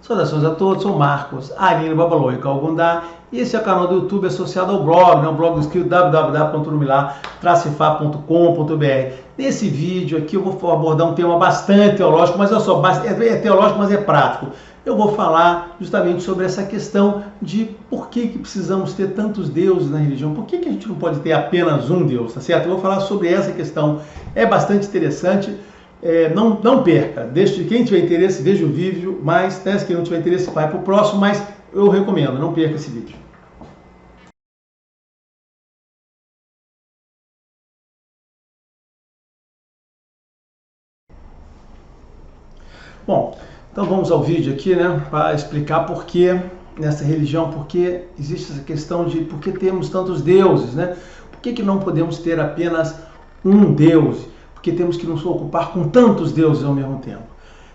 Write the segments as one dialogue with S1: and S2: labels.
S1: Saudações a todos, sou Marcos Aline Babaloi Calgundá e esse é o canal do YouTube associado ao blog, o blog escrito www.numilar-fa.com.br. Nesse vídeo aqui eu vou abordar um tema bastante teológico, mas é teológico, mas é prático. Eu vou falar justamente sobre essa questão de por que precisamos ter tantos deuses na religião, por que a gente não pode ter apenas um Deus, tá certo? Eu vou falar sobre essa questão, é bastante interessante. Não perca, quem tiver interesse, veja o vídeo, mas quem não tiver interesse, vai para o próximo, mas eu recomendo, não perca esse vídeo. Bom, então vamos ao vídeo aqui, né, para explicar por que nessa religião, por que existe essa questão de por que temos tantos deuses, né? Por que não podemos ter apenas um Deus? Porque temos que nos ocupar com tantos deuses ao mesmo tempo.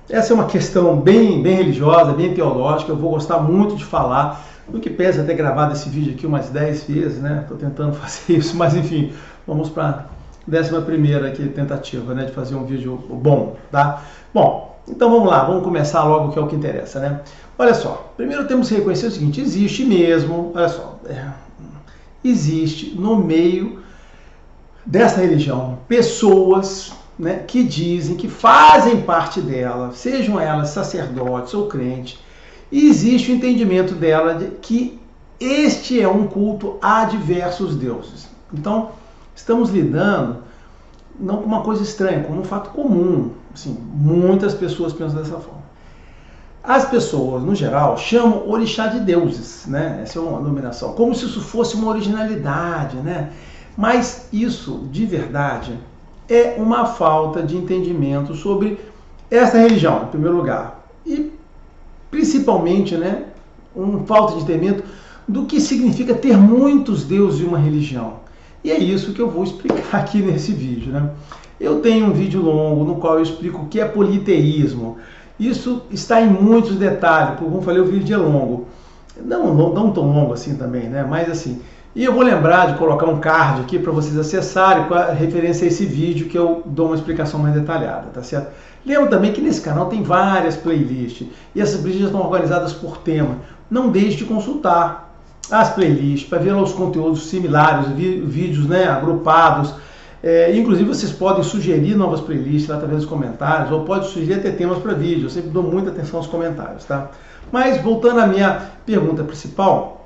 S1: Essa é uma questão bem religiosa, bem teológica, eu vou gostar muito de falar, no que pesa ter gravado esse vídeo aqui umas 10 vezes, né? Estou tentando fazer isso, mas enfim, vamos para a 11ª aqui, tentativa, né, de fazer um vídeo bom, tá? Bom, então vamos lá, vamos começar logo, que é o que interessa, né? Olha só, primeiro temos que reconhecer o seguinte, existe mesmo, olha só, existe no meio dessa religião pessoas, né, que dizem que fazem parte dela, sejam elas sacerdotes ou crentes, e existe o entendimento dela de que este é um culto a diversos deuses. Então, estamos lidando não com uma coisa estranha, como um fato comum. Assim, muitas pessoas pensam dessa forma. As pessoas, no geral, chamam orixá de deuses, né? Essa é uma denominação, como se isso fosse uma originalidade, né? Mas isso, de verdade, é uma falta de entendimento sobre essa religião, em primeiro lugar. E, principalmente, né, uma falta de entendimento do que significa ter muitos deuses em uma religião. E é isso que eu vou explicar aqui nesse vídeo, né? Eu tenho um vídeo longo no qual eu explico o que é politeísmo. Isso está em muitos detalhes, porque como eu falei, o vídeo é longo. Não tão longo assim também, né? Mas assim... E eu vou lembrar de colocar um card aqui para vocês acessarem com a referência a esse vídeo que eu dou uma explicação mais detalhada, tá certo? Lembra também que nesse canal tem várias playlists, e essas playlists estão organizadas por tema. Não deixe de consultar as playlists para ver os conteúdos similares, vídeos, né, agrupados. Inclusive vocês podem sugerir novas playlists lá através dos comentários, ou pode sugerir até temas para vídeo. Eu sempre dou muita atenção aos comentários, tá? Mas voltando à minha pergunta principal,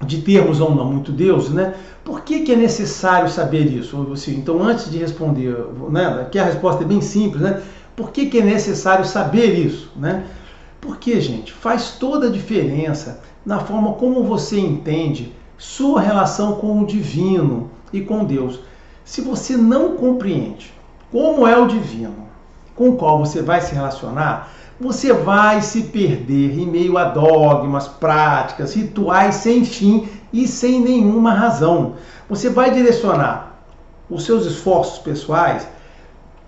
S1: de termos ou não muito Deus, né? Por que é necessário saber isso? Assim, então, antes de responder, né, aqui a resposta é bem simples, né? Por que é necessário saber isso, né? Porque, gente, faz toda a diferença na forma como você entende sua relação com o divino e com Deus. Se você não compreende como é o divino, com o qual você vai se relacionar, você vai se perder em meio a dogmas, práticas, rituais sem fim e sem nenhuma razão. Você vai direcionar os seus esforços pessoais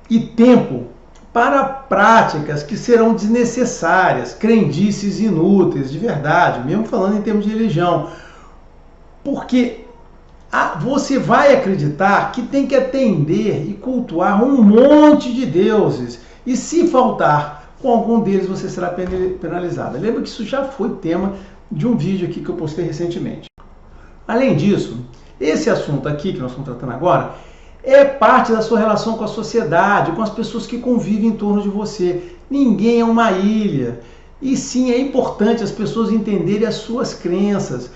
S1: e tempo para práticas que serão desnecessárias, crendices inúteis, de verdade, mesmo falando em termos de religião. Porque você vai acreditar que tem que atender e cultuar um monte de deuses. E se faltar com algum deles você será penalizada. Lembra que isso já foi tema de um vídeo aqui que eu postei recentemente. Além disso, esse assunto aqui que nós estamos tratando agora é parte da sua relação com a sociedade, com as pessoas que convivem em torno de você. Ninguém é uma ilha. E sim, é importante as pessoas entenderem as suas crenças,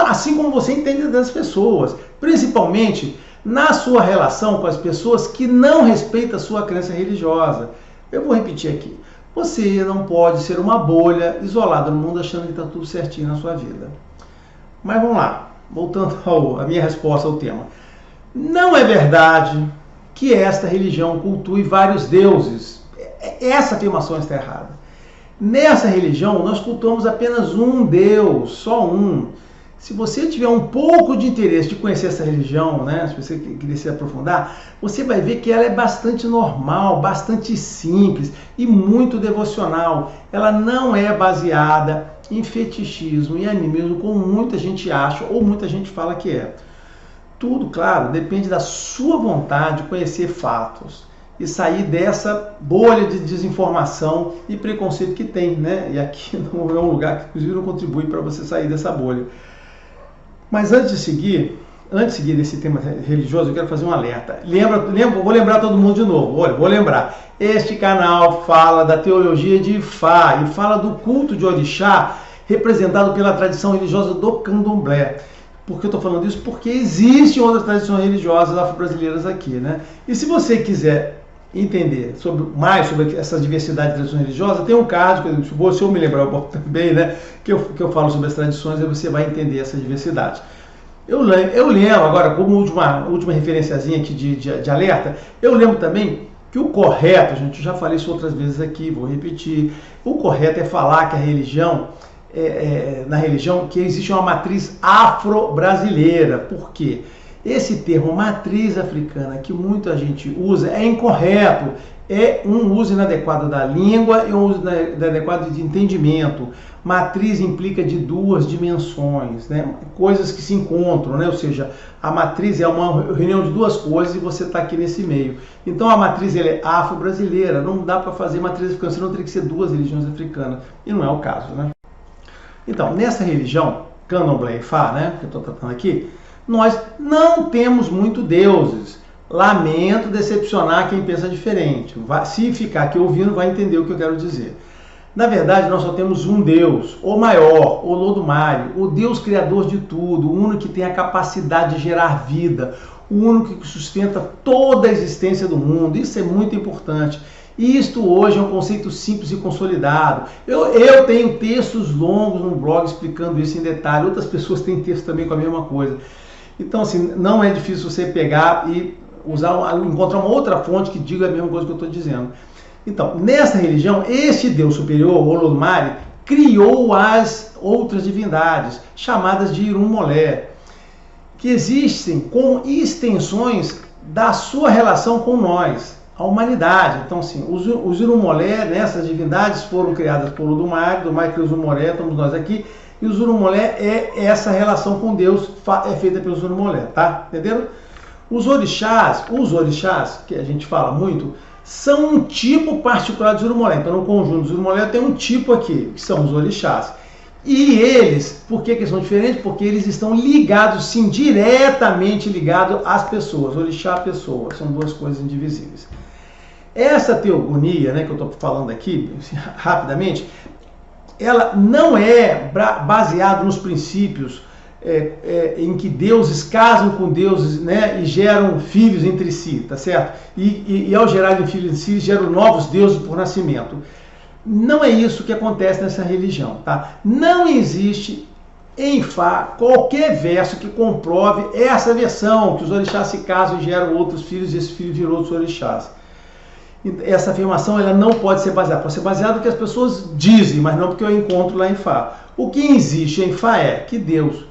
S1: assim como você entende das pessoas, principalmente na sua relação com as pessoas que não respeitam a sua crença religiosa. Eu vou repetir aqui. Você não pode ser uma bolha isolada no mundo achando que está tudo certinho na sua vida. Mas vamos lá, voltando à minha resposta ao tema. Não é verdade que esta religião cultue vários deuses. Essa afirmação está errada. Nessa religião, nós cultuamos apenas um Deus, só um. Se você tiver um pouco de interesse de conhecer essa religião, né, se você quiser se aprofundar, você vai ver que ela é bastante normal, bastante simples e muito devocional. Ela não é baseada em fetichismo e animismo, como muita gente acha ou muita gente fala que é. Tudo, claro, depende da sua vontade de conhecer fatos. e sair dessa bolha de desinformação e preconceito que tem, né? E aqui não é um lugar que, inclusive, não contribui para você sair dessa bolha. Mas antes de seguir esse tema religioso, eu quero fazer um alerta. Vou lembrar todo mundo de novo. Olha, vou lembrar. Este canal fala da teologia de Ifá e fala do culto de orixá representado pela tradição religiosa do candomblé. Por que eu estou falando isso? Porque existem outras tradições religiosas afro-brasileiras aqui, né? E se você quiser entender mais sobre essa diversidade de tradições religiosas, tem um caso, se eu me lembrar também, né, que eu falo sobre as tradições, aí você vai entender essa diversidade. Eu lembro, agora, como última referenciazinha aqui de alerta, eu lembro também que o correto, gente, eu já falei isso outras vezes aqui, vou repetir, o correto é falar que a religião, na religião, que existe uma matriz afro-brasileira. Por quê? Esse termo matriz africana que muita gente usa é incorreto, é um uso inadequado da língua e um uso inadequado de entendimento. Matriz implica de duas dimensões, né? Coisas que se encontram, né? Ou seja, a matriz é uma reunião de duas coisas e você está aqui nesse meio. Então a matriz ela é afro-brasileira, não dá para fazer matriz africana, senão teria que ser duas religiões africanas, e não é o caso, né? Então, nessa religião, Candomblé e Ifá, né, que eu estou tratando aqui, nós não temos muito deuses. Lamento decepcionar quem pensa diferente. Se ficar aqui ouvindo, vai entender o que eu quero dizer. Na verdade, nós só temos um Deus, o maior, o Olodumare, o Deus criador de tudo, o único que tem a capacidade de gerar vida, o único que sustenta toda a existência do mundo. Isso é muito importante. E isto hoje é um conceito simples e consolidado. Eu tenho textos longos no blog explicando isso em detalhe. Outras pessoas têm texto também com a mesma coisa. Então, assim, não é difícil você pegar e encontrar uma outra fonte que diga a mesma coisa que eu estou dizendo. Então, nessa religião, este Deus superior, o Olodumare, criou as outras divindades, chamadas de Irumolé, que existem como extensões da sua relação com nós, a humanidade. Então, assim, os Irumolé, nessas divindades, foram criadas por Olodumare, Olodumare criou os Irumolé, estamos nós aqui, e os Irumolé é essa relação com Deus, é feita pelos Irumolé, tá? Entenderam? Os orixás, que a gente fala muito, são um tipo particular dos Irumolé. Então, no conjunto dos Irumolé tem um tipo aqui, que são os orixás. E eles, por que são diferentes? Porque eles estão ligados, sim, diretamente ligados às pessoas. Orixá, pessoa, são duas coisas indivisíveis. Essa teogonia, né, que eu estou falando aqui, rapidamente, ela não é baseada nos princípios em que deuses casam com deuses, né, e geram filhos entre si, tá certo? E ao gerarem filhos entre si, geram novos deuses por nascimento. Não é isso que acontece nessa religião, tá? Não existe em Fá qualquer verso que comprove essa versão, que os orixás se casam e geram outros filhos e esse filho virou outros orixás. Essa afirmação ela não pode ser baseada. Pode ser baseada no que as pessoas dizem, mas não porque eu encontro lá em Fá. O que existe em Fá é que Deus,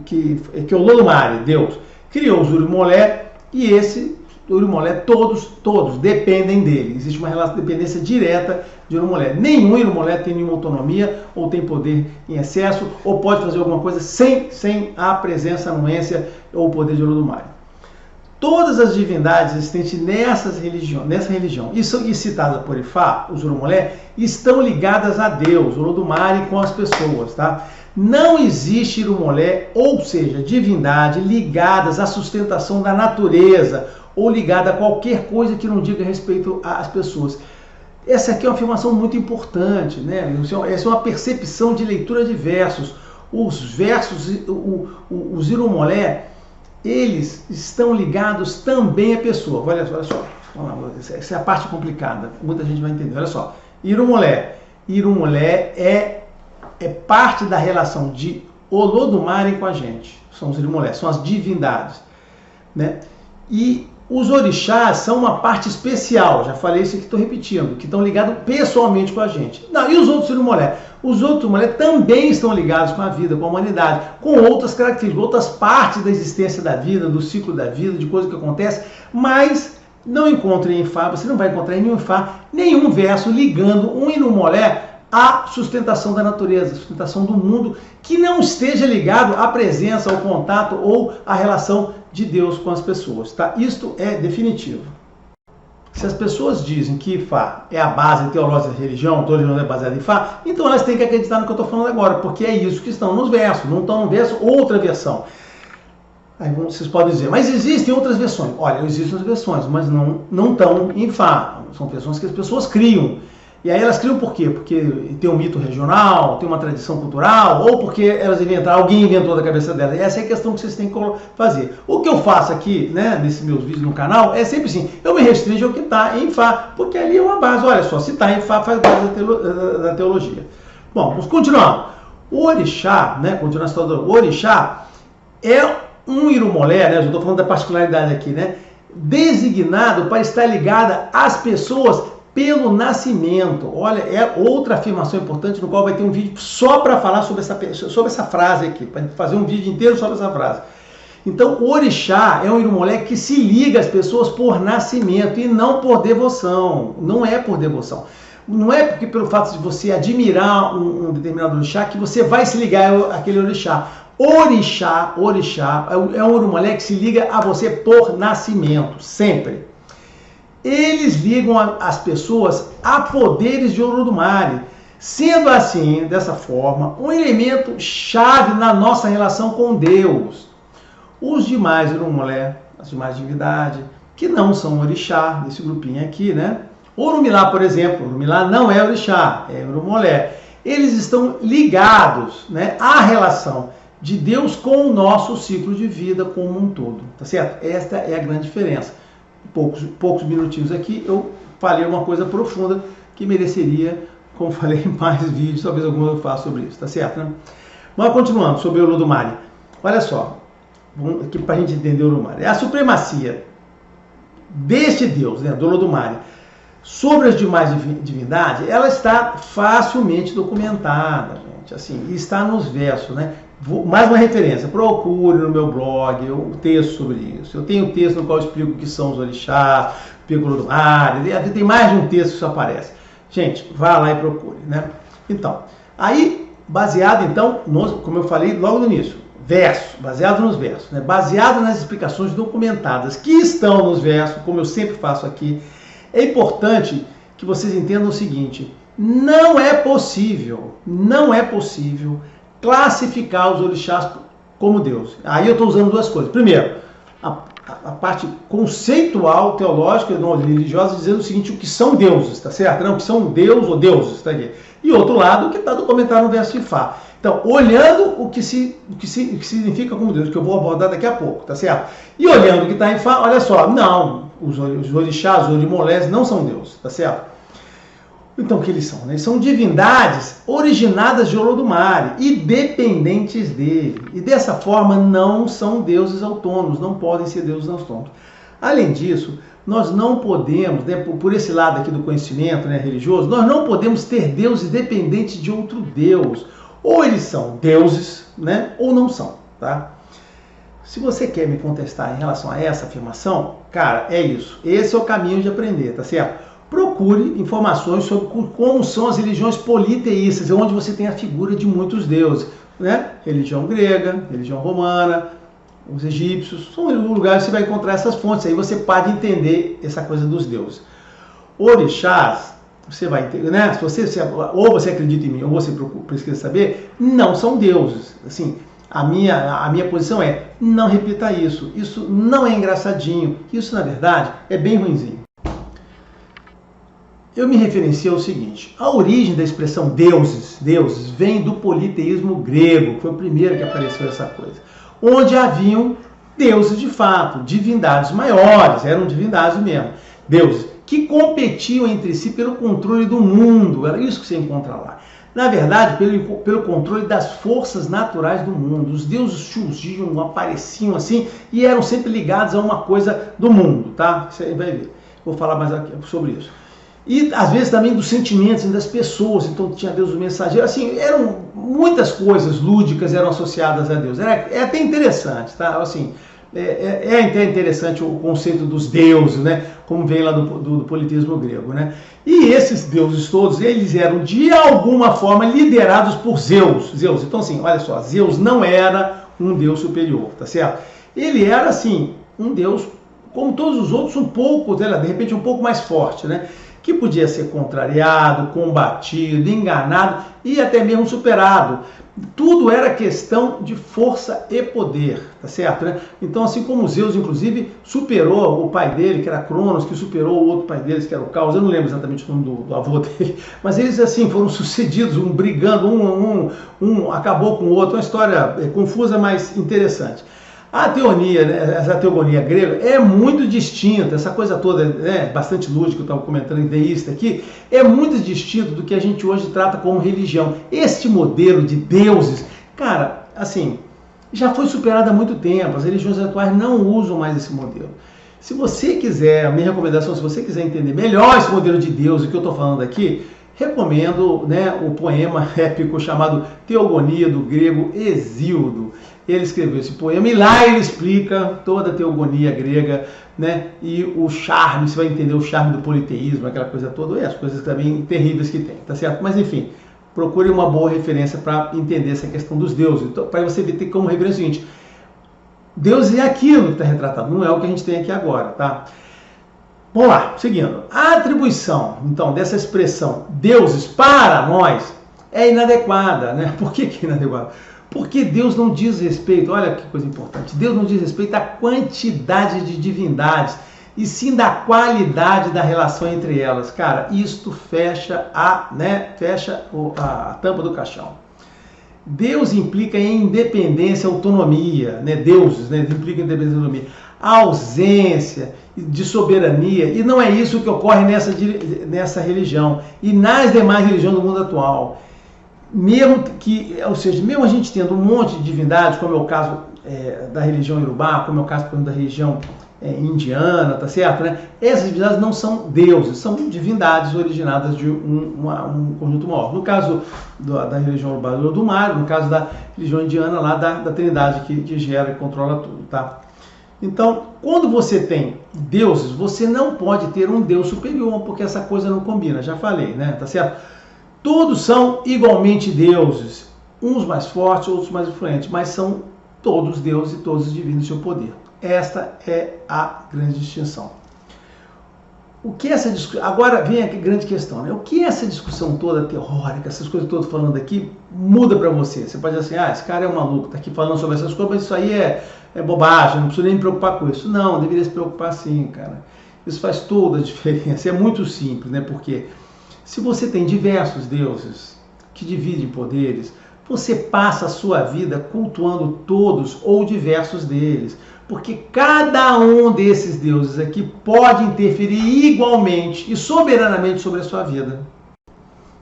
S1: que o Olodumare, Deus, criou os Irumolé e esse Irumolé, todos dependem dele. Existe uma relação de dependência direta de Irumolé. Nenhum Irumolé tem nenhuma autonomia ou tem poder em excesso ou pode fazer alguma coisa sem a presença, a anuência ou o poder de Olodumare. Todas as divindades existentes nessa religião e citadas por Ifá, os Irumolé, estão ligadas a Deus, o Olodumare, com as pessoas, tá? Não existe Irumolé, ou seja, divindade ligadas à sustentação da natureza ou ligada a qualquer coisa que não diga respeito às pessoas. Essa aqui é uma afirmação muito importante, né? Essa é uma percepção de leitura de versos. Os versos, os Irumolé, eles estão ligados também à pessoa. Olha só. Essa é a parte complicada. Muita gente vai entender. Olha só. Irumolé é parte da relação de Olodumare com a gente. São os Irumolé, são as divindades, né? E os orixás são uma parte especial, já falei isso aqui, estou repetindo, que estão ligados pessoalmente com a gente. Não, e os outros Irumolé? Os outros Irumolé também estão ligados com a vida, com a humanidade, com outras características, outras partes da existência da vida, do ciclo da vida, de coisas que acontecem, mas não encontra em Fá, você não vai encontrar em nenhum Fá, nenhum verso ligando um Irumolé à sustentação da natureza, à sustentação do mundo, que não esteja ligado à presença, ao contato ou à relação de Deus com as pessoas, tá? Isto é definitivo. Se as pessoas dizem que Ifá é a base teológica da religião, toda religião é baseada em Ifá, então elas têm que acreditar no que eu estou falando agora, porque é isso que estão nos versos, não estão no verso outra versão. Aí vocês podem dizer, mas existem outras versões. Olha, existem outras versões, mas não estão em Fá. São versões que as pessoas criam. E aí elas criam por quê? Porque tem um mito regional, tem uma tradição cultural, ou porque elas inventaram, alguém inventou da cabeça delas. E essa é a questão que vocês têm que fazer. O que eu faço aqui, né, nesses meus vídeos no canal, é sempre assim, eu me restringo ao que está em Fá, porque ali é uma base. Olha só, se está em Fá, faz base da teologia. Bom, vamos continuar. O orixá, né, continuar a história do orixá, é um irumolé, né, eu estou falando da particularidade aqui, né, designado para estar ligada às pessoas pelo nascimento. Olha, é outra afirmação importante, no qual vai ter um vídeo só para falar sobre essa frase aqui, para fazer um vídeo inteiro sobre essa frase. Então, o orixá é um irumolé que se liga às pessoas por nascimento e não por devoção. Não é por devoção. Não é porque pelo fato de você admirar um determinado orixá que você vai se ligar àquele orixá. Orixá é um irumolé que se liga a você por nascimento, sempre. Eles ligam as pessoas a poderes de Olodumare, sendo assim, dessa forma, um elemento chave na nossa relação com Deus. Os demais irumolé, as demais divindades, que não são orixá, desse grupinho aqui, né? Orumilá, por exemplo, Orumilá não é orixá, é irumolé. Eles estão ligados, né, à relação de Deus com o nosso ciclo de vida como um todo, tá certo? Esta é a grande diferença. Poucos minutinhos aqui, eu falei uma coisa profunda que mereceria, como falei, mais vídeos, talvez algum eu faça sobre isso, tá certo, né? Mas continuando, sobre o Olodumare. Olha só, aqui para a gente entender o Olodumare. A supremacia deste Deus, né, do Olodumare, sobre as demais divindades, ela está facilmente documentada, gente, assim, e está nos versos, né? Mais uma referência, procure no meu blog o texto sobre isso. Eu tenho um texto no qual eu explico o que são os orixás, explico o Olodumare, tem mais de um texto que isso aparece. Gente, vá lá e procure, né? Então, aí, baseado então, como eu falei logo no início, verso, baseado nos versos, né? Baseado nas explicações documentadas que estão nos versos, como eu sempre faço aqui, é importante que vocês entendam o seguinte, não é possível classificar os orixás como Deus. Aí eu estou usando duas coisas. Primeiro, a parte conceitual, teológica, não religiosa, dizendo o seguinte, o que são deuses, tá certo? Não, o que são Deus ou deuses, tá aqui. E outro lado, o que está documentado no verso de Fá. Então, olhando o que significa como Deus, que eu vou abordar daqui a pouco, tá certo? E olhando o que está em Fá, olha só, não, os orixás, os orimolés não são deuses, tá certo? Então, o que eles são? Né? São divindades originadas de Olodumare e dependentes dele. E dessa forma não são deuses autônomos, não podem ser deuses autônomos. Além disso, nós não podemos, né, por esse lado aqui do conhecimento, né, religioso, nós não podemos ter deuses dependentes de outro Deus. Ou eles são deuses, né, ou não são. Tá? Se você quer me contestar em relação a essa afirmação, cara, é isso. Esse é o caminho de aprender, tá certo? Procure informações sobre como são as religiões politeístas, onde você tem a figura de muitos deuses, né? Religião grega, religião romana, os egípcios, são lugares que você vai encontrar essas fontes, aí você pode entender essa coisa dos deuses. Orixás, você vai entender, né? Se ou você acredita em mim, ou você precisa saber, não são deuses. Assim, a minha posição é, não repita isso, isso não é engraçadinho, isso na verdade é bem ruinzinho. Eu me referencio ao seguinte, a origem da expressão deuses vem do politeísmo grego, que foi o primeiro que apareceu essa coisa, onde haviam deuses de fato, divindades maiores, eram divindades mesmo, deuses, que competiam entre si pelo controle do mundo, era isso que você encontra lá. Na verdade, pelo controle das forças naturais do mundo, os deuses surgiam, apareciam assim, e eram sempre ligados a uma coisa do mundo, tá? Você vai ver, vou falar mais aqui sobre isso. E às vezes também dos sentimentos das pessoas, então tinha Deus o mensageiro, assim, eram muitas coisas lúdicas eram associadas a Deus. É até interessante, tá? Assim, é até interessante o conceito dos deuses, né? Como vem lá do politeísmo grego, né? E esses deuses todos, eles eram de alguma forma liderados por Zeus. Então assim, olha só, Zeus não era um deus superior, tá certo? Ele era assim, um deus como todos os outros, um pouco, sei lá, de repente um pouco mais forte, né? Que podia ser contrariado, combatido, enganado e até mesmo superado. Tudo era questão de força e poder, tá certo, né? Então, assim como Zeus, inclusive, superou o pai dele, que era Cronos, que superou o outro pai deles, que era o Caos, eu não lembro exatamente o nome do avô dele, mas eles, assim, foram sucedidos, um brigando, um acabou com o outro, uma história confusa, mas interessante. A teonia, né, essa teogonia grega é muito distinta, essa coisa toda, né, bastante lúdica, eu estava comentando em deísta aqui, é muito distinto do que a gente hoje trata como religião. Este modelo de deuses, cara, assim, já foi superado há muito tempo, as religiões atuais não usam mais esse modelo. Se você quiser, a minha recomendação, se você quiser entender melhor esse modelo de Deus, o que eu estou falando aqui, recomendo, né, o poema épico chamado Teogonia, do grego Hesíodo. Ele escreveu esse poema e lá ele explica toda a teogonia grega, né? E o charme, você vai entender o charme do politeísmo, aquela coisa toda, e as coisas também terríveis que tem, tá certo? Mas enfim, procure uma boa referência para entender essa questão dos deuses. Então, para você ter como referência o seguinte: Deus é aquilo que está retratado, não é o que a gente tem aqui agora, tá? Vamos lá, seguindo. A atribuição, então, dessa expressão deuses para nós é inadequada, né? Por que é inadequada? Porque Deus não diz respeito, olha que coisa importante, Deus não diz respeito à quantidade de divindades, e sim da qualidade da relação entre elas. Cara, isto fecha a tampa do caixão. Deus implica em independência, autonomia, né? Deuses, né? Implica em independência e autonomia. A ausência de soberania, e não é isso que ocorre nessa religião e nas demais religiões do mundo atual. Mesmo a gente tendo um monte de divindades, como é o caso da religião Iorubá, como é o caso, por exemplo, da religião indiana, tá certo, né? Essas divindades não são deuses, são divindades originadas de um conjunto maior. No caso da religião Iorubá, do Odumare, no caso da religião indiana, lá da Trindade, que gera e controla tudo, tá? Então, quando você tem deuses, você não pode ter um deus superior, porque essa coisa não combina, já falei, né? Tá certo? Todos são igualmente deuses, uns mais fortes, outros mais influentes, mas são todos deuses e todos divinos em seu poder. Esta é a grande distinção. Agora vem a grande questão, né? O que essa discussão toda teórica, essas coisas todas falando aqui, muda para você? Você pode dizer assim, esse cara é um maluco, está aqui falando sobre essas coisas, mas isso aí é bobagem, não preciso nem me preocupar com isso. Não, deveria se preocupar sim, cara. Isso faz toda a diferença, é muito simples, né? Porque se você tem diversos deuses que dividem poderes, você passa a sua vida cultuando todos ou diversos deles, porque cada um desses deuses aqui pode interferir igualmente e soberanamente sobre a sua vida.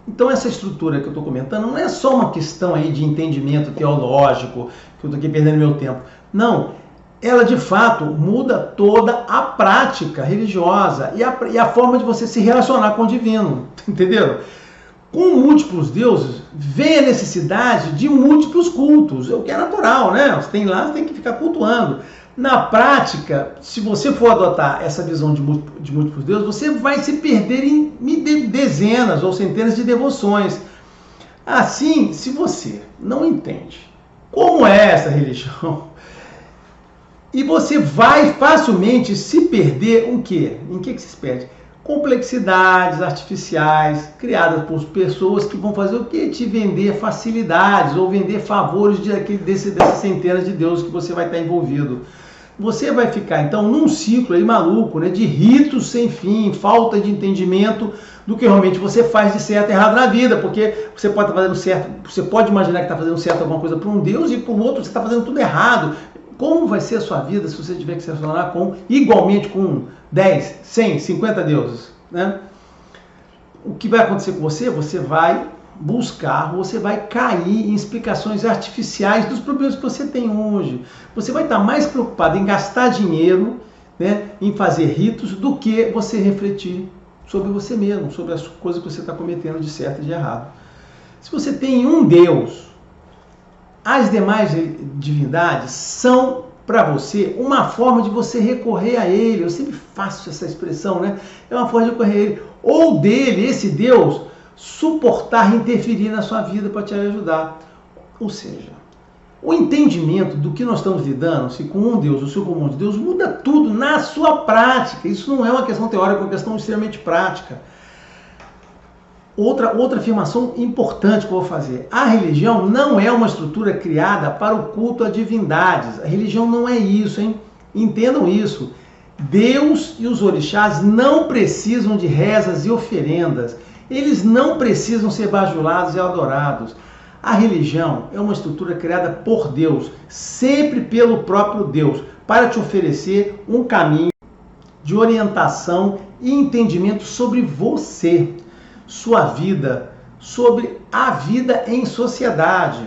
S1: Então essa estrutura que eu estou comentando não é só uma questão aí de entendimento teológico, que eu estou aqui perdendo meu tempo. Não, ela de fato muda toda a prática religiosa e a forma de você se relacionar com o divino, entendeu? Com múltiplos deuses, vem a necessidade de múltiplos cultos, o que é natural, né? Você tem lá, você tem que ficar cultuando. Na prática, se você for adotar essa visão de múltiplos deuses, você vai se perder em dezenas ou centenas de devoções. Assim, se você não entende como é essa religião, e você vai facilmente se perder em que se perde? Complexidades artificiais criadas por pessoas que vão fazer o quê? Te vender facilidades ou vender favores dessas centenas de deuses que você vai estar envolvido. Você vai ficar, então, num ciclo aí maluco, né, de ritos sem fim, falta de entendimento do que realmente você faz de certo e errado na vida, porque você pode estar fazendo certo, você pode imaginar que está fazendo certo alguma coisa para um Deus e para o outro você está fazendo tudo errado. Como vai ser a sua vida se você tiver que se relacionar igualmente com 10, 100, 50 deuses, né? O que vai acontecer com você? Você vai buscar, você vai cair em explicações artificiais dos problemas que você tem hoje. Você vai estar mais preocupado em gastar dinheiro, né, em fazer ritos, do que você refletir sobre você mesmo, sobre as coisas que você está cometendo de certo e de errado. Se você tem um Deus, as demais divindades são para você uma forma de você recorrer a ele. Eu sempre faço essa expressão, né? É uma forma de recorrer a ele. Ou dele, esse Deus, suportar interferir na sua vida para te ajudar. Ou seja, O entendimento do que nós estamos lidando, se com um Deus ou se com um monte de Deus, muda tudo na sua prática. Isso não é uma questão teórica, é uma questão extremamente prática. Outra afirmação importante que eu vou fazer. A religião não é uma estrutura criada para o culto a divindades. A religião não é isso, hein? Entendam isso. Deus e os orixás não precisam de rezas e oferendas. Eles não precisam ser bajulados e adorados. A religião é uma estrutura criada por Deus, sempre pelo próprio Deus, para te oferecer um caminho de orientação e entendimento sobre você, sua vida, sobre a vida em sociedade.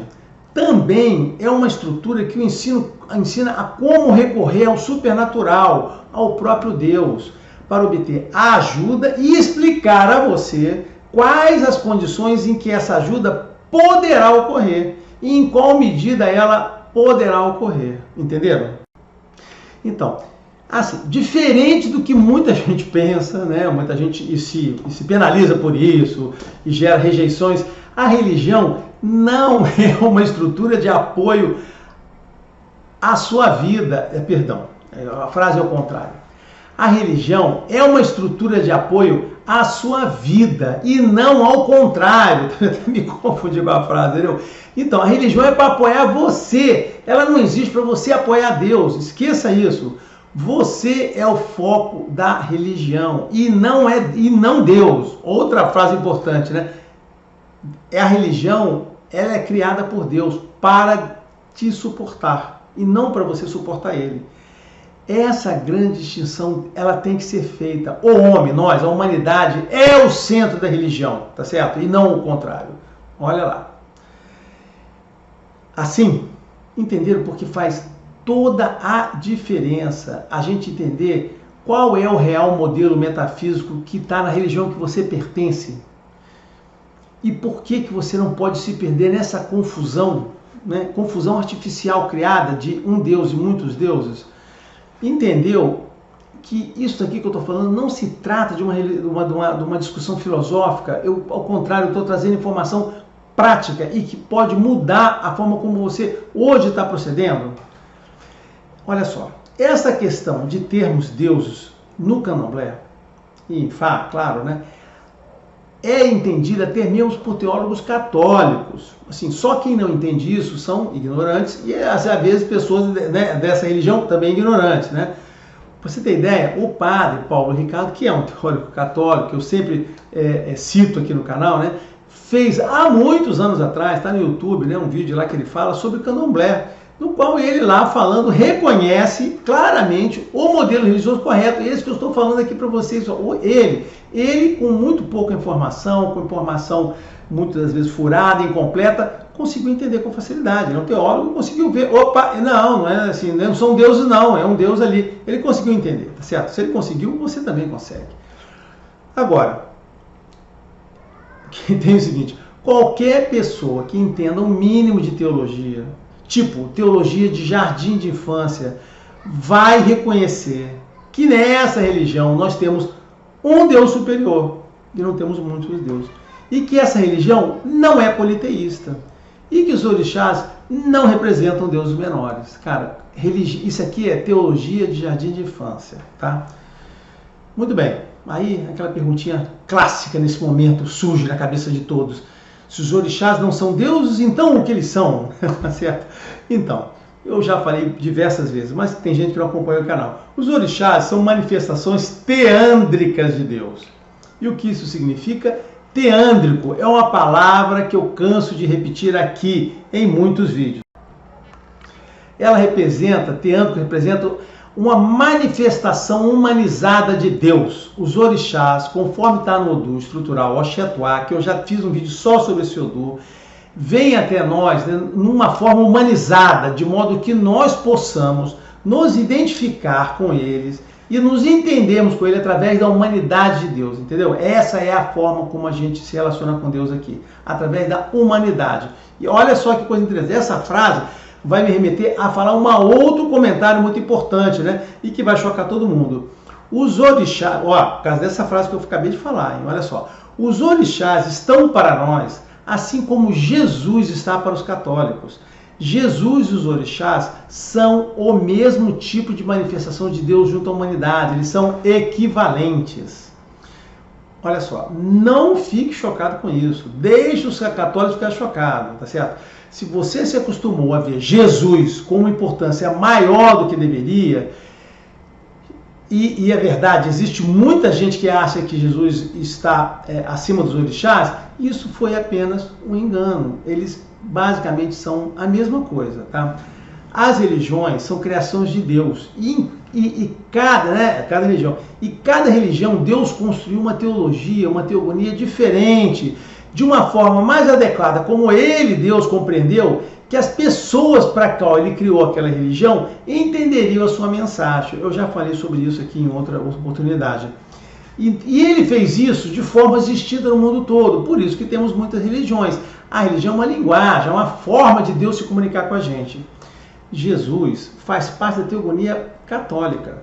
S1: Também é uma estrutura que ensina a como recorrer ao supernatural, ao próprio Deus, para obter a ajuda e explicar a você quais as condições em que essa ajuda poderá ocorrer e em qual medida ela poderá ocorrer. Entenderam? Então, assim, diferente do que muita gente pensa, né? Muita gente se penaliza por isso e gera rejeições, a religião não é uma estrutura de apoio à sua vida. A frase é o contrário. A religião é uma estrutura de apoio à sua vida e não ao contrário. Me confundi com a frase, entendeu? Então, a religião é para apoiar você. Ela não existe para você apoiar Deus. Esqueça isso. Você é o foco da religião e não Deus. Outra frase importante, né? A religião, ela é criada por Deus para te suportar e não para você suportar ele. Essa grande distinção, ela tem que ser feita. O homem, nós, a humanidade, é o centro da religião, tá certo? E não o contrário. Olha lá. Assim, entenderam porque faz toda a diferença a gente entender qual é o real modelo metafísico que está na religião que você pertence. E por que você não pode se perder nessa confusão, né? Confusão artificial criada de um Deus e muitos deuses. Entendeu que isso aqui que eu estou falando não se trata de uma discussão filosófica. Eu, ao contrário, estou trazendo informação prática e que pode mudar a forma como você hoje está procedendo. Olha só, essa questão de termos deuses no candomblé, e em Fá, claro, né, é entendida até mesmo por teólogos católicos. Assim, só quem não entende isso são ignorantes e, às vezes, pessoas, né, dessa religião também ignorantes, né? Para você ter ideia, o padre Paulo Ricardo, que é um teórico católico, que eu sempre cito aqui no canal, né, fez há muitos anos atrás, está no YouTube, né, um vídeo lá que ele fala sobre candomblé, no qual ele lá falando reconhece claramente o modelo religioso correto, esse que eu estou falando aqui para vocês. Ele com muito pouca informação, com informação muitas das vezes furada, incompleta, conseguiu entender com facilidade. Ele é um teólogo, conseguiu ver, opa, não é assim, não são deuses não, é um Deus ali. Ele conseguiu entender, tá certo? Se ele conseguiu, você também consegue. Agora, tem o seguinte, qualquer pessoa que entenda um mínimo de teologia, tipo teologia de jardim de infância, vai reconhecer que nessa religião nós temos um Deus superior e não temos muitos deuses. E que essa religião não é politeísta. E que os orixás não representam deuses menores. Cara, isso aqui é teologia de jardim de infância, tá? Muito bem. Aí, aquela perguntinha clássica nesse momento surge na cabeça de todos. Se os orixás não são deuses, então o que eles são? Certo? Então, eu já falei diversas vezes, mas tem gente que não acompanha o canal. Os orixás são manifestações teândricas de Deus. E o que isso significa? Teândrico é uma palavra que eu canso de repetir aqui em muitos vídeos. Teândrico representa uma manifestação humanizada de Deus. Os orixás, conforme está no Odu estrutural Oxetuá, que eu já fiz um vídeo só sobre esse Odu, vem até nós, né, numa forma humanizada, de modo que nós possamos nos identificar com eles e nos entendermos com ele através da humanidade de Deus, entendeu? Essa é a forma como a gente se relaciona com Deus aqui, através da humanidade. E olha só que coisa interessante, essa frase vai me remeter a falar outro comentário muito importante, né? E que vai chocar todo mundo. Os orixás, por causa dessa frase que eu acabei de falar, hein? Olha só. Os orixás estão para nós, assim como Jesus está para os católicos. Jesus e os orixás são o mesmo tipo de manifestação de Deus junto à humanidade, eles são equivalentes. Olha só, não fique chocado com isso, deixe os católicos ficarem chocados, tá certo? Se você se acostumou a ver Jesus com uma importância maior do que deveria, e é verdade, existe muita gente que acha que Jesus está acima dos orixás, isso foi apenas um engano. Eles basicamente são a mesma coisa, tá? As religiões são criações de Deus e cada religião Deus construiu uma teologia, uma teogonia diferente, de uma forma mais adequada, como ele, Deus, compreendeu que as pessoas para qual ele criou aquela religião entenderiam a sua mensagem. Eu já falei sobre isso aqui em outra oportunidade. E ele fez isso de forma existida no mundo todo, por isso que temos muitas religiões. A religião é uma linguagem, é uma forma de Deus se comunicar com a gente. Jesus faz parte da teogonia católica.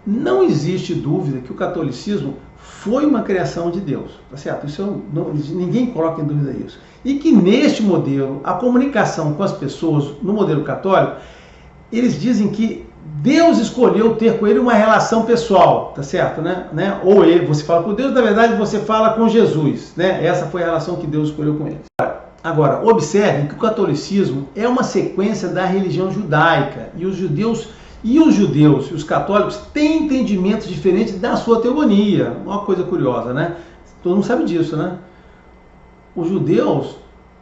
S1: Não existe dúvida que o catolicismo foi uma criação de Deus, tá certo? Ninguém coloca em dúvida isso. E que neste modelo, a comunicação com as pessoas, no modelo católico, eles dizem que Deus escolheu ter com ele uma relação pessoal, tá certo, né? Ou você fala com Deus, na verdade você fala com Jesus, né? Essa foi a relação que Deus escolheu com ele. Agora, observem que o catolicismo é uma sequência da religião judaica e os judeus e os católicos têm entendimentos diferentes da sua teogonia. Uma coisa curiosa, né? Todo mundo sabe disso, né? Os judeus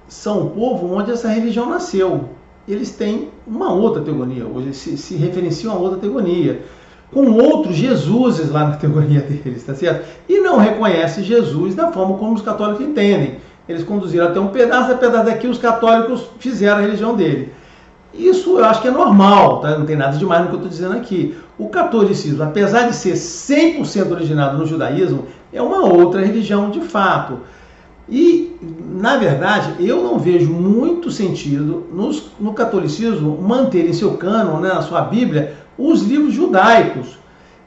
S1: são o povo onde essa religião nasceu. Eles têm uma outra teogonia, hoje se referenciam a outra teogonia, com outros Jesuses lá na teogonia deles, tá certo? E não reconhece Jesus da forma como os católicos entendem. Eles conduziram até um pedaço daqui os católicos fizeram a religião dele. Isso eu acho que é normal, tá? Não tem nada demais no que eu estou dizendo aqui. O catolicismo, apesar de ser 100% originado no judaísmo, é uma outra religião de fato. E, na verdade, eu não vejo muito sentido no catolicismo manter em seu cânon, né, na sua Bíblia, os livros judaicos,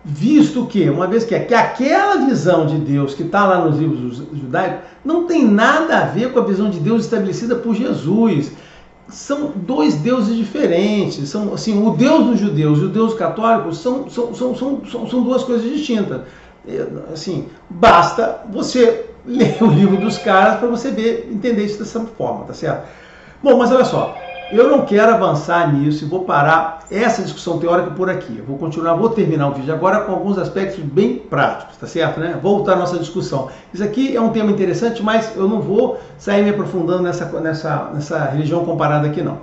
S1: visto que, uma vez que aquela visão de Deus que está lá nos livros judaicos não tem nada a ver com a visão de Deus estabelecida por Jesus. São dois deuses diferentes. São, assim, o Deus dos judeus e o Deus católico são duas coisas distintas. Assim, basta você ler o livro dos caras para você entender isso dessa forma, tá certo? Bom, mas olha só, eu não quero avançar nisso e vou parar essa discussão teórica por aqui. Eu vou terminar o vídeo agora com alguns aspectos bem práticos, tá certo, né? Voltar à nossa discussão. Isso aqui é um tema interessante, mas eu não vou sair me aprofundando nessa religião comparada aqui, não.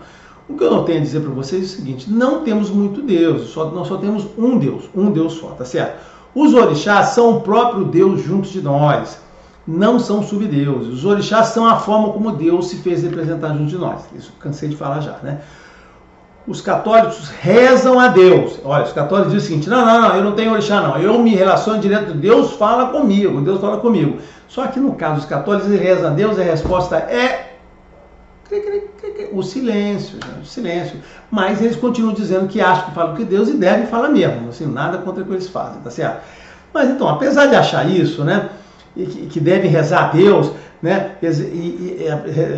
S1: O que eu não tenho a dizer para vocês é o seguinte: não temos muito Deus, nós só temos um Deus só, tá certo? Os orixás são o próprio Deus junto de nós. Não são subdeuses. Os orixás são a forma como Deus se fez representar junto de nós. Isso eu cansei de falar já, né? Os católicos rezam a Deus. Olha, os católicos dizem o seguinte: não, eu não tenho orixá, não. Eu me relaciono direto, Deus fala comigo, Deus fala comigo. Só que no caso dos católicos, eles rezam a Deus, a resposta é o silêncio, gente, o silêncio. Mas eles continuam dizendo que acham que falam que Deus e devem falar mesmo. Assim, nada contra o que eles fazem, tá certo? Mas então, apesar de achar isso, né? E que devem rezar a Deus, né? E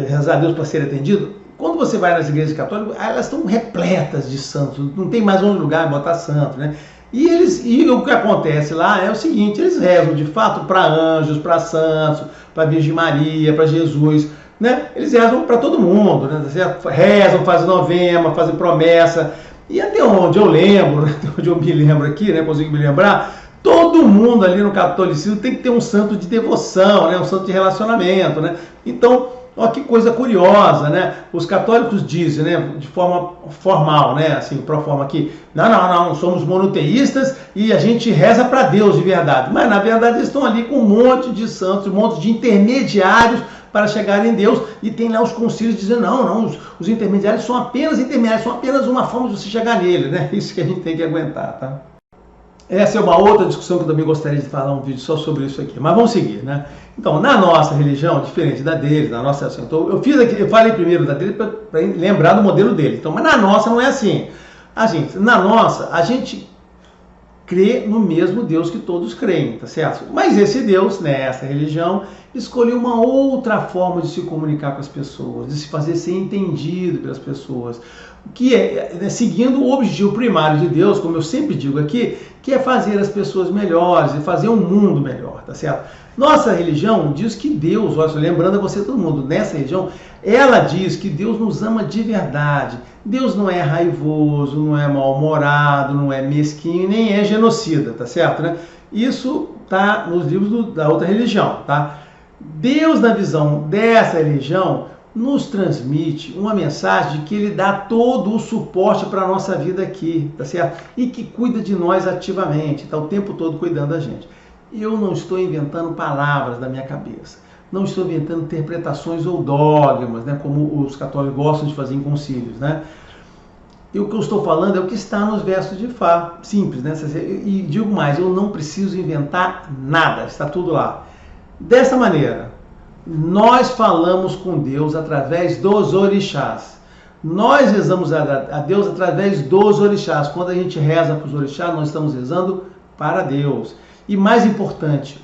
S1: rezar a Deus para ser atendido. Quando você vai nas igrejas católicas, elas estão repletas de santos, não tem mais onde lugar botar santo, né? E o que acontece lá é o seguinte: eles rezam de fato para anjos, para santos, para Virgem Maria, para Jesus, né? Eles rezam para todo mundo, né? Rezam, fazem novena, fazem promessa. E até onde eu lembro, até onde eu me lembro aqui, né? Consigo me lembrar. Todo mundo ali no catolicismo tem que ter um santo de devoção, né? Um santo de relacionamento, né? Então, olha que coisa curiosa, né? Os católicos dizem, né, de forma formal, né, assim, pro forma aqui, não, somos monoteístas e a gente reza para Deus de verdade. Mas na verdade eles estão ali com um monte de santos, um monte de intermediários para chegar em Deus, e tem lá os concílios dizendo, não, os intermediários são apenas intermediários, são apenas uma forma de você chegar nele, né? Isso que a gente tem que aguentar, tá? Essa é uma outra discussão que eu também gostaria de falar um vídeo só sobre isso aqui. Mas vamos seguir, né? Então, na nossa religião, diferente da deles, na nossa, assim, então, eu falei primeiro da dele para lembrar do modelo dele. Então, mas na nossa não é assim. Na nossa, a gente crê no mesmo Deus que todos creem, tá certo? Mas esse Deus, né, essa religião, escolheu uma outra forma de se comunicar com as pessoas, de se fazer ser entendido pelas pessoas, que é, né, seguindo o objetivo primário de Deus, como eu sempre digo aqui, que é fazer as pessoas melhores e fazer um mundo melhor, tá certo? Nossa religião diz que Deus, olha, lembrando a você todo mundo, nessa religião, ela diz que Deus nos ama de verdade. Deus não é raivoso, não é mal-humorado, não é mesquinho, nem é genocida, tá certo, né? Isso tá nos livros da outra religião, tá? Deus, na visão dessa religião, nos transmite uma mensagem de que Ele dá todo o suporte para a nossa vida aqui, tá certo? E que cuida de nós ativamente, está o tempo todo cuidando da gente. Eu não estou inventando palavras da minha cabeça, não estou inventando interpretações ou dogmas, né, como os católicos gostam de fazer em concílios, né? E o que eu estou falando é o que está nos versos de Fá, simples, né? E digo mais, eu não preciso inventar nada, está tudo lá. Dessa maneira, nós falamos com Deus através dos orixás. Nós rezamos a Deus através dos orixás. Quando a gente reza para os orixás, nós estamos rezando para Deus. E mais importante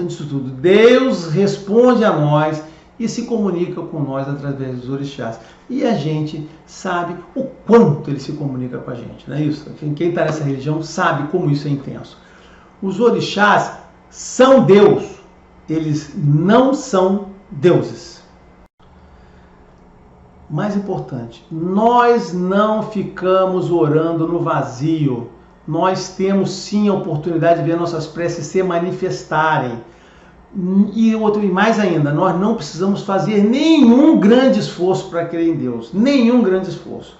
S1: disso tudo, Deus responde a nós e se comunica com nós através dos orixás. E a gente sabe o quanto ele se comunica com a gente, não é isso? Quem está nessa religião sabe como isso é intenso. Os orixás são Deus, eles não são deuses. Mais importante, nós não ficamos orando no vazio. Nós temos sim a oportunidade de ver nossas preces se manifestarem. E mais ainda, nós não precisamos fazer nenhum grande esforço para crer em Deus. Nenhum grande esforço.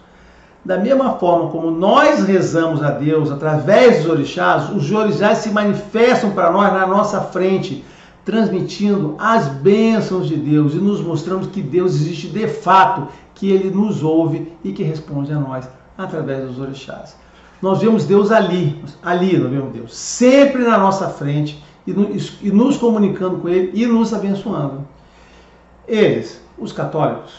S1: Da mesma forma como nós rezamos a Deus através dos orixás, os orixás se manifestam para nós na nossa frente, transmitindo as bênçãos de Deus e nos mostrando que Deus existe de fato, que Ele nos ouve e que responde a nós através dos orixás. Nós vemos Deus ali nós vemos Deus, sempre na nossa frente e nos comunicando com Ele e nos abençoando. Eles, os católicos,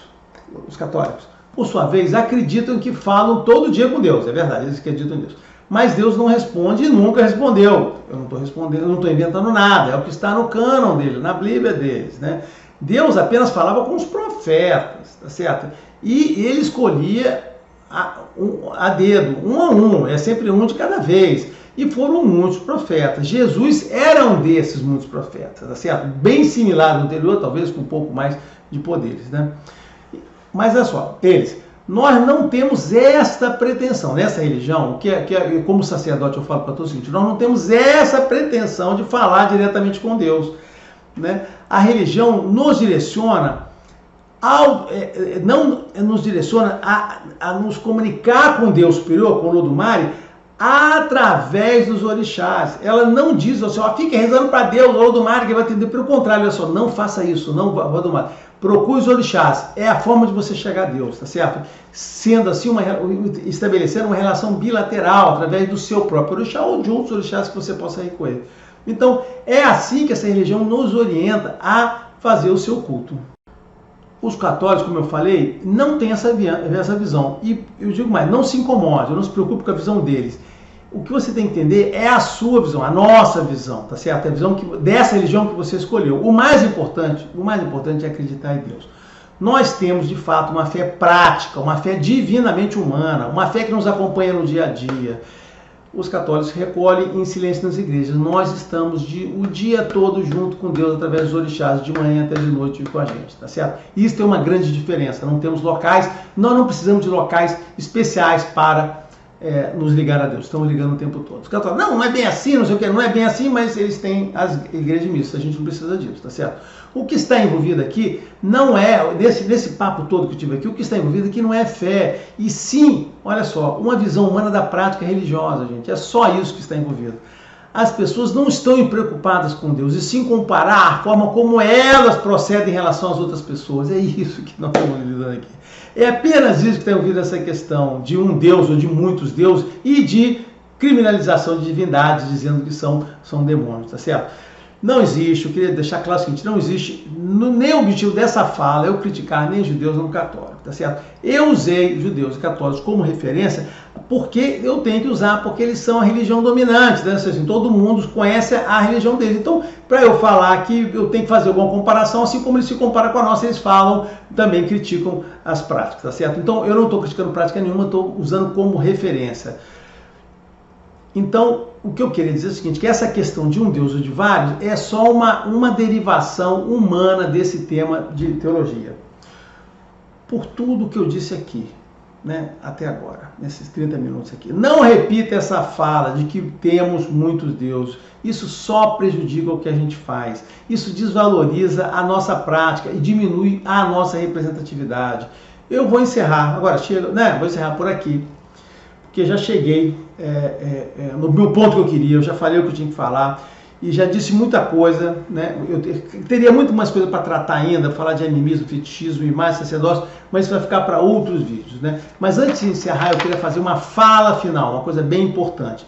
S1: por sua vez, acreditam que falam todo dia com Deus, é verdade, eles acreditam nisso. Mas Deus não responde e nunca respondeu. Eu não estou respondendo, eu não estou inventando nada, é o que está no cânon dele, na Bíblia deles, né? Deus apenas falava com os profetas, tá certo? E ele escolhia a dedo, um a um, é sempre um de cada vez. E foram muitos profetas. Jesus era um desses muitos profetas, tá certo? Bem similar ao anterior, talvez com um pouco mais de poderes, né? Mas olha só, nós não temos esta pretensão, nessa religião, como sacerdote eu falo para todos o seguinte, nós não temos essa pretensão de falar diretamente com Deus, né? A religião nos direciona não nos direciona a nos comunicar com Deus superior, com o Olodumare, através dos orixás. Ela não diz assim, fique rezando para Deus, Olodumare, que vai atender. Pelo contrário, olha só, não faça isso, não, Olodumare. Procure os orixás, é a forma de você chegar a Deus, tá certo? Sendo assim, estabelecendo uma relação bilateral, através do seu próprio orixá ou de outros orixás que você possa recorrer. Então, é assim que essa religião nos orienta a fazer o seu culto. Os católicos, como eu falei, não têm essa visão. E eu digo mais, não se incomode, não se preocupe com a visão deles. O que você tem que entender é a sua visão, a nossa visão, tá certo? A visão dessa religião que você escolheu. O mais importante é acreditar em Deus. Nós temos, de fato, uma fé prática, uma fé divinamente humana, uma fé que nos acompanha no dia a dia. Os católicos recolhem em silêncio nas igrejas. Nós estamos o dia todo junto com Deus através dos orixás, de manhã até de noite com a gente, tá certo? Isso tem uma grande diferença. Não temos locais, nós não precisamos de locais especiais para nos ligar a Deus. Estamos ligando o tempo todo. Os católicos, não é bem assim, não sei o que, não é bem assim, mas eles têm as igrejas mistas. A gente não precisa disso, tá certo? O que está envolvido aqui não é, nesse papo todo que eu tive aqui, o que está envolvido aqui não é fé, e sim, olha só, uma visão humana da prática religiosa, gente. É só isso que está envolvido. As pessoas não estão preocupadas com Deus, e sim comparar a forma como elas procedem em relação às outras pessoas. É isso que nós estamos lidando aqui. É apenas isso que está envolvido essa questão de um Deus ou de muitos deuses e de criminalização de divindades, dizendo que são demônios, tá certo? Não existe, eu queria deixar claro o seguinte, não existe, nem o objetivo dessa fala é eu criticar nem judeus nem católicos, tá certo? Eu usei judeus e católicos como referência porque eu tenho que usar, porque eles são a religião dominante, né? Assim, todo mundo conhece a religião deles. Então, para eu falar que eu tenho que fazer alguma comparação, assim como eles se comparam com a nossa, eles falam, também criticam as práticas, tá certo? Então, eu não estou criticando prática nenhuma, estou usando como referência. Então, o que eu queria dizer é o seguinte, que essa questão de um Deus ou de vários é só uma derivação humana desse tema de teologia. Por tudo que eu disse aqui, né, até agora, nesses 30 minutos aqui, não repita essa fala de que temos muitos deuses. Isso só prejudica o que a gente faz. Isso desvaloriza a nossa prática e diminui a nossa representatividade. Eu vou encerrar, agora, vou encerrar por aqui, porque já cheguei no meu ponto que eu queria, eu já falei o que eu tinha que falar e já disse muita coisa, né? Eu teria muito mais coisa para tratar ainda, falar de animismo, fetichismo e mais sacerdócio, mas isso vai ficar para outros vídeos, né? Mas antes de encerrar, eu queria fazer uma fala final, uma coisa bem importante.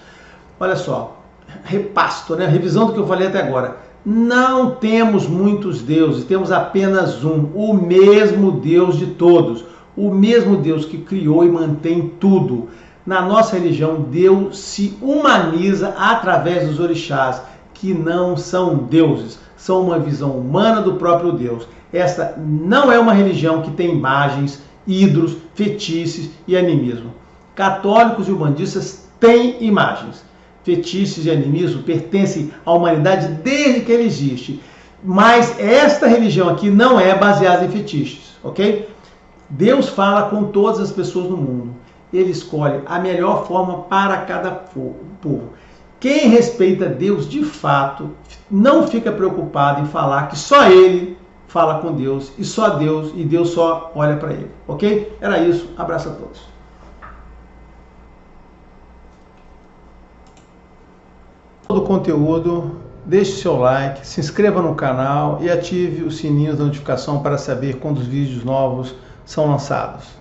S1: Olha só, repasto, né? Revisão do que eu falei até agora. Não temos muitos deuses, temos apenas um, o mesmo Deus de todos, o mesmo Deus que criou e mantém tudo. Na nossa religião, Deus se humaniza através dos orixás, que não são deuses, são uma visão humana do próprio Deus. Esta não é uma religião que tem imagens, ídolos, fetiches e animismo. Católicos e umbandistas têm imagens. Fetiches e animismo pertencem à humanidade desde que ele existe. Mas esta religião aqui não é baseada em fetiches, ok? Deus fala com todas as pessoas no mundo. Ele escolhe a melhor forma para cada povo. Quem respeita Deus de fato não fica preocupado em falar que só ele fala com Deus e só Deus, e Deus só olha para ele, ok? Era isso, abraço a todos. Todo o conteúdo, deixe seu like, se inscreva no canal e ative o sininho da notificação para saber quando os vídeos novos são lançados.